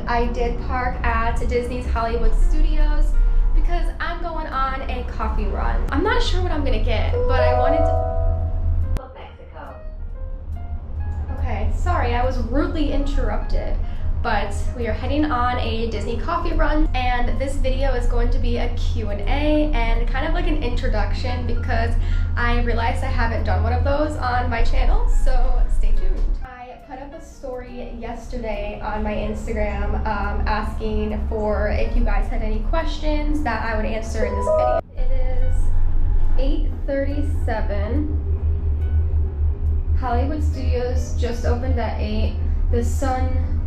I did park at Disney's Hollywood Studios because I'm going on a coffee run. I'm not sure what I'm gonna get, but I wanted to... Mexico. Okay, sorry, I was rudely interrupted, but we are heading on a Disney coffee run, and this video is going to be a Q&A and kind of like an introduction because I realized I haven't done one of those on my channel, so stay tuned. I put up a story yesterday on my Instagram asking for if you guys had any questions that I would answer in this video. It is 8:37. Hollywood Studios just opened at 8. The sun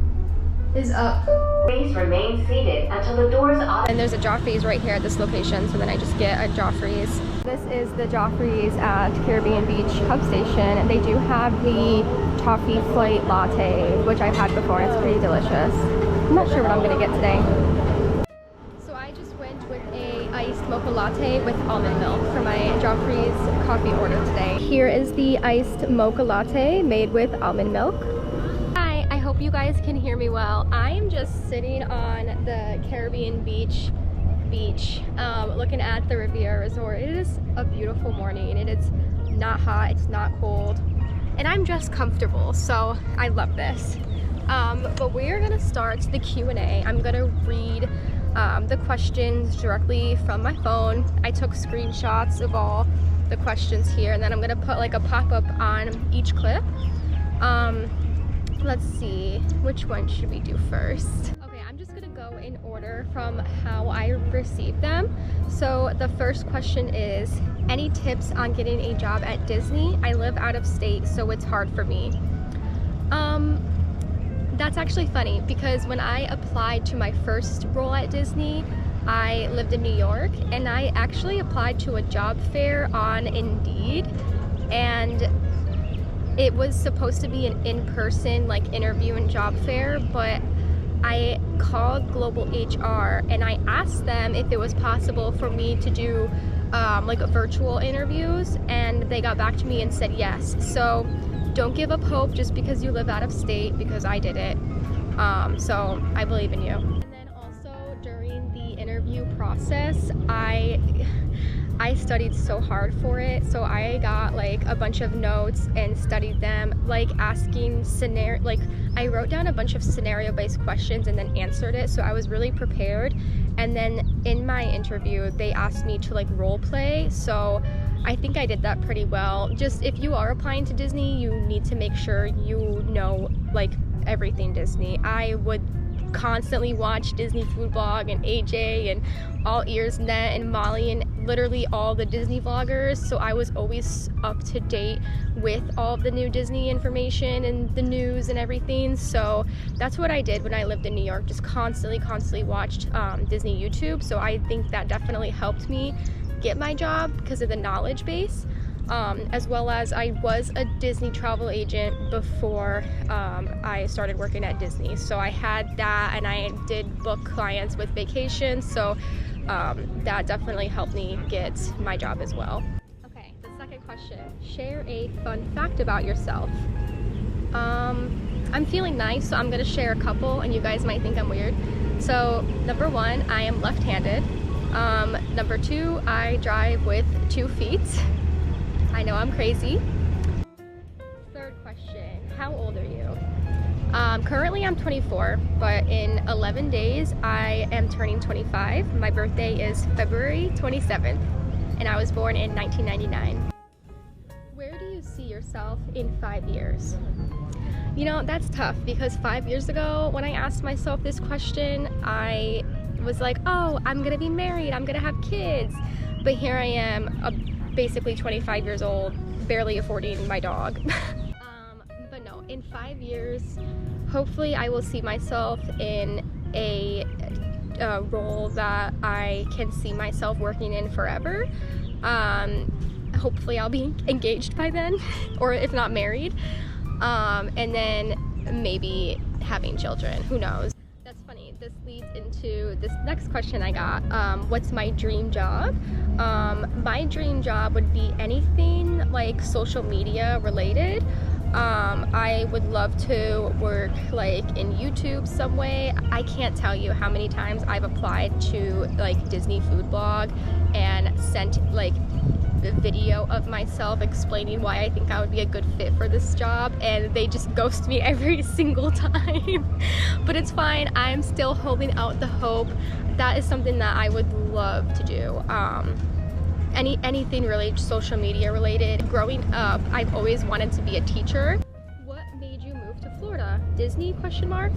is up. Please remain seated until the doors are. And there's a Joffrey's right here at this location, so then I just get a Joffrey's. This is the Joffrey's at Caribbean Beach Hub Station, and they do have the toffee flight latte, which I've had before, and it's pretty delicious. I'm not sure what I'm gonna get today. So I just went with a iced mocha latte with almond milk for my Joffrey's coffee order today. Here is the iced mocha latte made with almond milk. I hope you guys can hear me well. I am just sitting on the Caribbean Beach, looking at the Riviera Resort. It is a beautiful morning. It is not hot, it's not cold, and I'm just comfortable, so I love this. But we're gonna start the Q&A. I'm gonna read the questions directly from my phone. I took screenshots of all the questions here, and then I'm gonna put like a pop-up on each clip. Let's see, which one should we do first? Okay, I'm just gonna go in order from how I received them. So the first question is, any tips on getting a job at Disney? I live out of state, so it's hard for me. That's actually funny because when I applied to my first role at Disney, I lived in New York, and I actually applied to a job fair on Indeed, and it was supposed to be an in-person like interview and job fair, but I called Global HR and I asked them if it was possible for me to do like virtual interviews, and they got back to me and said yes. So don't give up hope just because you live out of state, because I did it. So I believe in you. And then also during the interview process, I studied so hard for it, so I got like a bunch of notes and studied them, like asking scenario, like I wrote down a bunch of scenario-based questions and then answered it, so I was really prepared. And then in my interview they asked me to like role play, so I think I did that pretty well. Just if you are applying to Disney, you need to make sure you know like everything Disney. I would constantly watch Disney Food Blog and AJ and All Ears Net and Molly and literally all the Disney vloggers, so I was always up to date with all of the new Disney information and the news and everything. So that's what I did when I lived in New York, just constantly watched Disney YouTube. So I think that definitely helped me get my job because of the knowledge base. As well as I was a Disney travel agent before I started working at Disney, so I had that, and I did book clients with vacations, so that definitely helped me get my job as well. Okay, the second question, share a fun fact about yourself. I'm feeling nice, so I'm gonna share a couple, and you guys might think I'm weird. So number one, I am left-handed. Number two, I drive with 2 feet. I know I'm crazy. Third question, how old are you? Currently I'm 24, but in 11 days I am turning 25. My birthday is February 27th, and I was born in 1999. Where do you see yourself in 5 years? You know, that's tough because 5 years ago when I asked myself this question, I was like, oh, I'm gonna be married, I'm gonna have kids. But here I am, basically 25 years old, barely affording my dog. But no, in 5 years, hopefully I will see myself in a role that I can see myself working in forever. Hopefully I'll be engaged by then, or if not married. And then maybe having children, who knows. That's funny, this leads into this next question I got. What's my dream job? My dream job would be anything like social media related. I would love to work like in YouTube some way. I can't tell you how many times I've applied to like Disney food blog and sent like a video of myself explaining why I think I would be a good fit for this job, and they just ghost me every single time. But it's fine, I'm still holding out the hope. That is something that I would love to do. Anything really social media related. Growing up, I've always wanted to be a teacher. What made you move to Florida? Disney, question mark?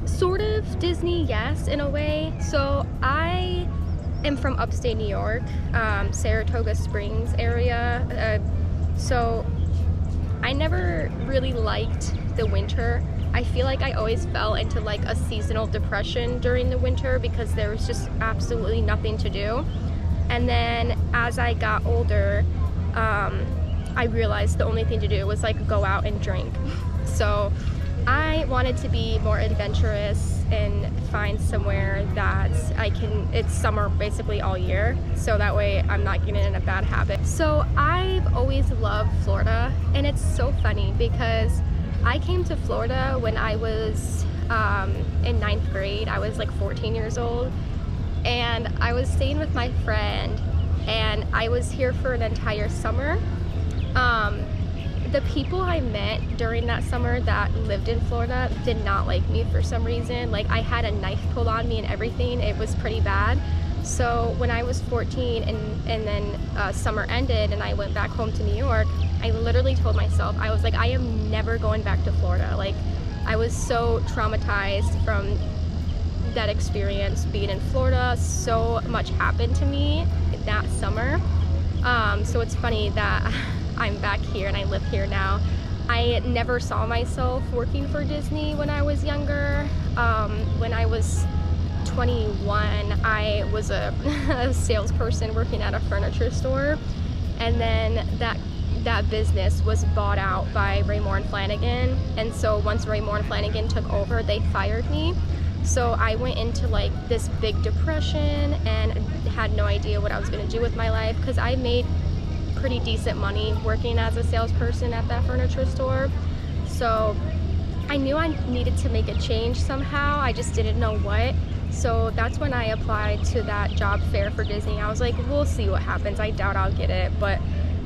Sort of Disney, yes, in a way. So I am from upstate New York, Saratoga Springs area. So I never really liked the winter. I feel like I always fell into like a seasonal depression during the winter because there was just absolutely nothing to do. And then as I got older, I realized the only thing to do was like go out and drink. So I wanted to be more adventurous and find somewhere that it's summer basically all year, so that way I'm not getting in a bad habit. So I've always loved Florida, and it's so funny because I came to Florida when I was in 9th grade. I was like 14 years old, and I was staying with my friend, and I was here for an entire summer. The people I met during that summer that lived in Florida did not like me for some reason. Like, I had a knife pulled on me and everything. It was pretty bad. So when I was 14 and then summer ended and I went back home to New York, I literally told myself, I was like, I am never going back to Florida. Like, I was so traumatized from that experience being in Florida. So much happened to me that summer. So it's funny that I'm back here and I live here now. I never saw myself working for Disney when I was younger. When I was 21, I was a salesperson working at a furniture store, and then that business was bought out by Raymour & Flanigan, and so once Raymour & Flanigan took over, they fired me. So I went into like this big depression and had no idea what I was going to do with my life, because I made pretty decent money working as a salesperson at that furniture store. So I knew I needed to make a change somehow. I just didn't know what. So that's when I applied to that job fair for Disney. I was like, we'll see what happens. I doubt I'll get it, but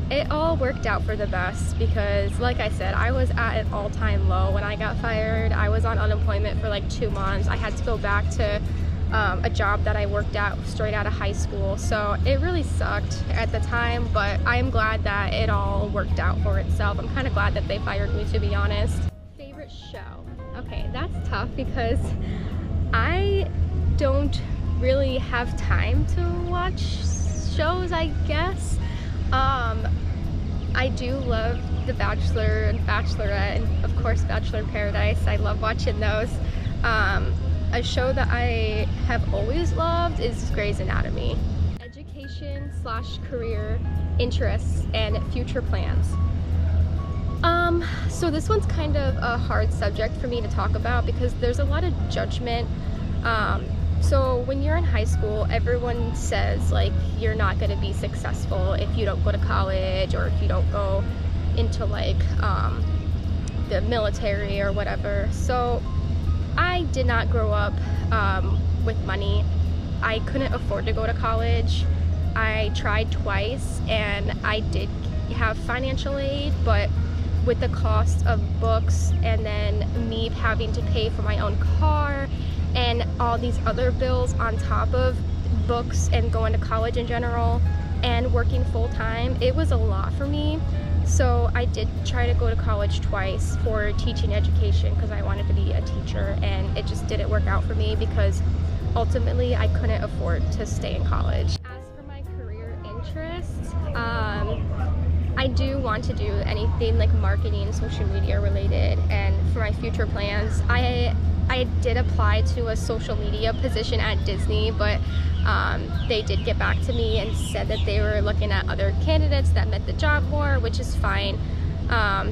it all worked out for the best because, like I said, I was at an all-time low when I got fired. I was on unemployment for like 2 months. I had to go back to a job that I worked at straight out of high school. So it really sucked at the time, but I'm glad that it all worked out for itself. I'm kind of glad that they fired me, to be honest. Favorite show? Okay, that's tough because I don't really have time to watch shows, I guess. I do love The Bachelor and Bachelorette, and of course Bachelor in Paradise. I love watching those. A show that I have always loved is Grey's Anatomy. Education/career interests and future plans. So this one's kind of a hard subject for me to talk about because there's a lot of judgment. So when you're in high school, everyone says like you're not going to be successful if you don't go to college or if you don't go into like the military or whatever. So I did not grow up with money. I couldn't afford to go to college. I tried twice and I did have financial aid, but with the cost of books and then me having to pay for my own car and all these other bills on top of books and going to college in general and working full-time, it was a lot for me. So I did try to go to college twice for teaching education because I wanted to be a teacher, and it just didn't work out for me because ultimately I couldn't afford to stay in college. As for my career interests, I do want to do anything like marketing, social media related, and for my future plans, I did apply to a social media position at Disney, but they did get back to me and said that they were looking at other candidates that met the job more, which is fine.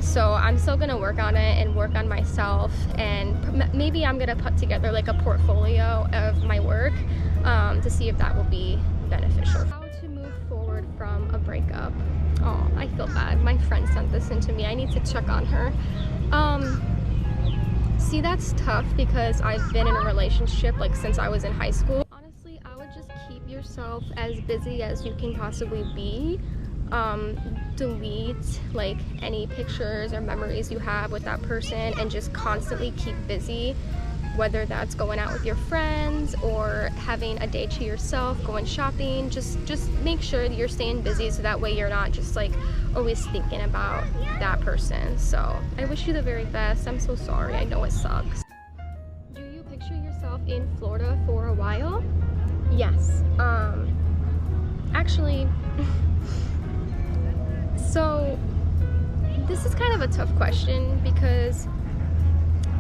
So I'm still gonna work on it and work on myself, and maybe I'm gonna put together like a portfolio of my work to see if that will be beneficial. How to move forward from a breakup. Oh, I feel bad. My friend sent this in to me. I need to check on her. See, that's tough because I've been in a relationship like since I was in high school. Honestly, I would just keep yourself as busy as you can possibly be. Delete like any pictures or memories you have with that person and just constantly keep busy, whether that's going out with your friends or having a day to yourself, going shopping. Just make sure that you're staying busy so that way you're not just like always thinking about that person. So I wish you the very best. I'm so sorry. I know it sucks. Do you picture yourself in Florida for a while? Yes. Actually so this is kind of a tough question because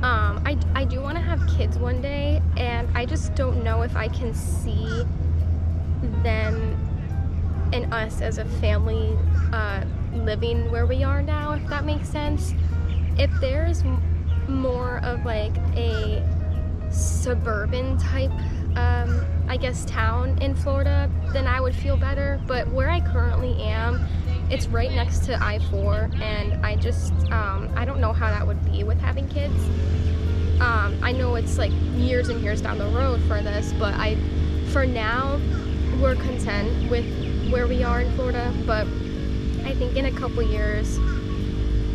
I do want to have kids one day, and I just don't know if I can see them and us as a family living where we are now, if that makes sense. If there's more of like a suburban type I guess town in Florida, then I would feel better. But where I currently am, it's right next to I-4, and I just I don't know how that would be with having kids. I know it's like years and years down the road for this, but for now we're content with where we are in Florida. But I think in a couple years,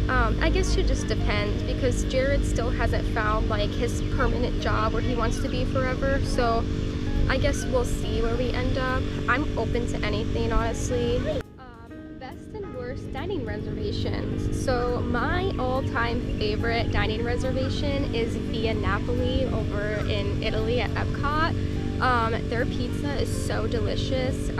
I guess it just depends, because Jared still hasn't found like his permanent job where he wants to be forever. So I guess we'll see where we end up. I'm open to anything, honestly. Best and worst dining reservations. So my all-time favorite dining reservation is Via Napoli over in Italy at Epcot. Their pizza is so delicious.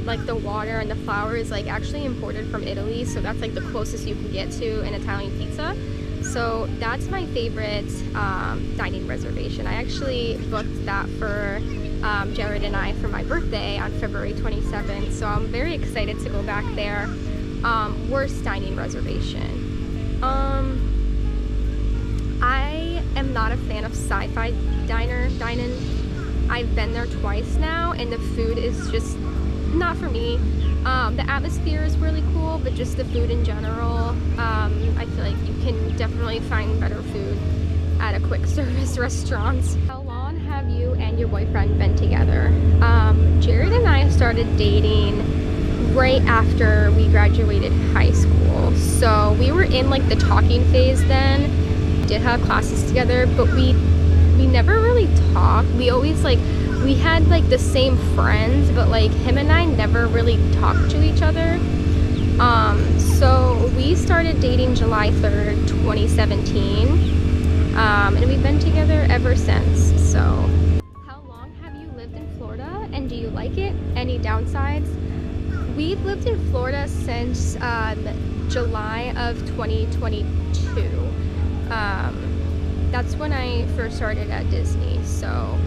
Like the water and the flour is like actually imported from Italy, so that's like the closest you can get to an Italian pizza. So that's my favorite dining reservation. I actually booked that for Jared and I for my birthday on February 27th, so I'm very excited to go back there. Worst dining reservation. I am not a fan of Sci-Fi dining. I've been there twice now, and the food is just not for me. The atmosphere is really cool, but just the food in general, I feel like you can definitely find better food at a quick service restaurant. How long have you and your boyfriend been together? Jared and I started dating right after we graduated high school. So we were in like the talking phase then. We did have classes together, but we never really talked. We always we had like the same friends, but like him and I never really talked to each other. So we started dating July 3rd, 2017. And we've been together ever since. So how long have you lived in Florida, and do you like it? Any downsides? We've lived in Florida since July of 2022. That's when I first started at Disney. So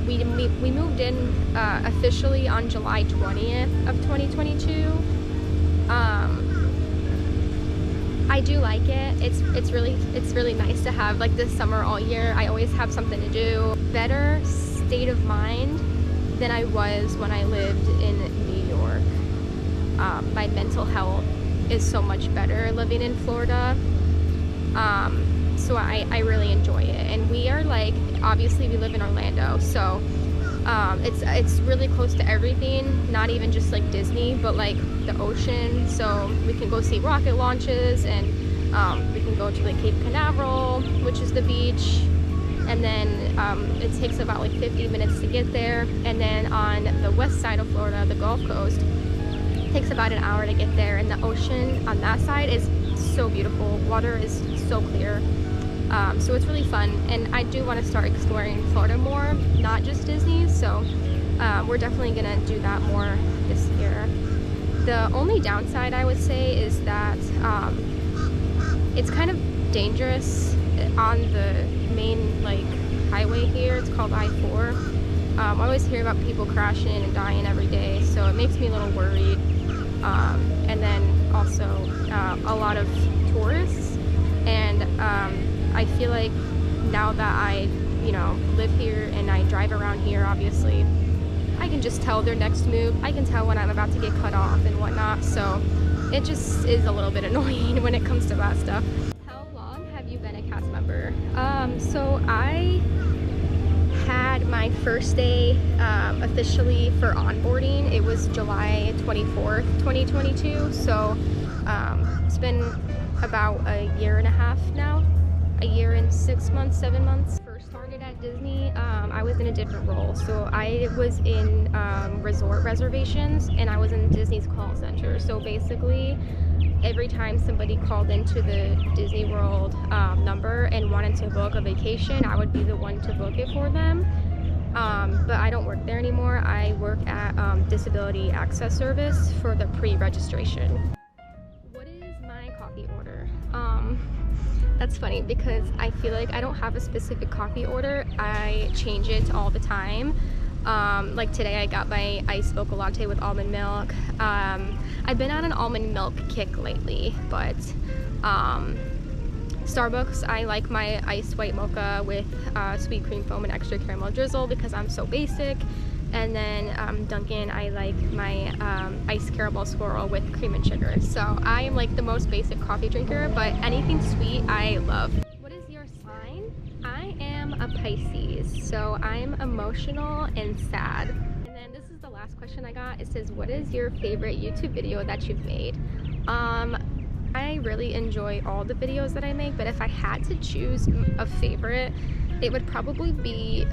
we moved in officially on July 20th of 2022. I do like it. It's really nice to have like this summer all year. I always have something to do. Better state of mind than I was when I lived in New York. My mental health is so much better living in Florida. So I really enjoy it. And we are like, obviously we live in Orlando, so it's really close to everything, not even just like Disney, but like the ocean. So we can go see rocket launches, and we can go to like Cape Canaveral, which is the beach, and then it takes about like 50 minutes to get there. And then on the west side of Florida, the Gulf Coast, it takes about an hour to get there, and the ocean on that side is so beautiful. Water is so clear. So it's really fun, and I do want to start exploring Florida more, not just Disney, so we're definitely gonna do that more this year. The only downside I would say is that it's kind of dangerous on the main like highway here. It's called I-4. I always hear about people crashing and dying every day, so it makes me a little worried. And then also a lot of tourists, and I feel like now that I, live here and I drive around here, obviously, I can just tell their next move. I can tell when I'm about to get cut off and whatnot. So it just is a little bit annoying when it comes to that stuff. How long have you been a cast member? So I had my first day officially for onboarding. It was July 24th, 2022. So it's been about a year and a half now. A year and 6 months, 7 months. First started at Disney, I was in a different role. So I was in resort reservations, and I was in Disney's call center. So basically, every time somebody called into the Disney World number and wanted to book a vacation, I would be the one to book it for them. But I don't work there anymore. I work at Disability Access Service for the pre-registration. What is my coffee order? That's funny because I feel like I don't have a specific coffee order. I change it all the time. Like today I got my iced mocha latte with almond milk. I've been on an almond milk kick lately, but Starbucks, I like my iced white mocha with sweet cream foam and extra caramel drizzle because I'm so basic. And then Dunkin', I like my iced caramel swirl with cream and sugar. So I am like the most basic coffee drinker, but anything sweet I love. What is your sign? I am a Pisces, so I'm emotional and sad. And then this is the last question I got. It says, what is your favorite YouTube video that you've made? I really enjoy all the videos that I make, but if I had to choose a favorite, it would probably be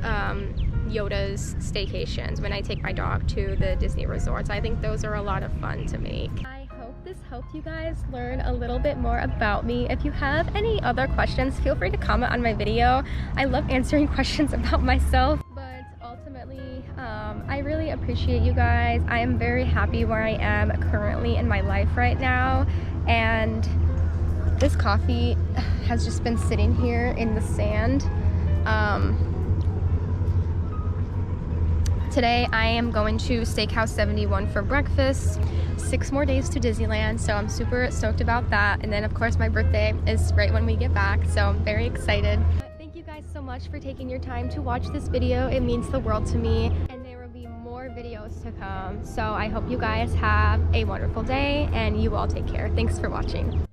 Yoda's staycations when I take my dog to the Disney resorts. I think those are a lot of fun to make. I hope this helped you guys learn a little bit more about me. If you have any other questions, feel free to comment on my video. I love answering questions about myself, but ultimately, I really appreciate you guys. I am very happy where I am currently in my life right now, and this coffee has just been sitting here in the sand. Today I am going to Steakhouse 71 for breakfast. 6 more days to Disneyland, so I'm super stoked about that. And then of course my birthday is right when we get back, so I'm very excited. Thank you guys so much for taking your time to watch this video. It means the world to me, and there will be more videos to come. So I hope you guys have a wonderful day, and you all take care. Thanks for watching.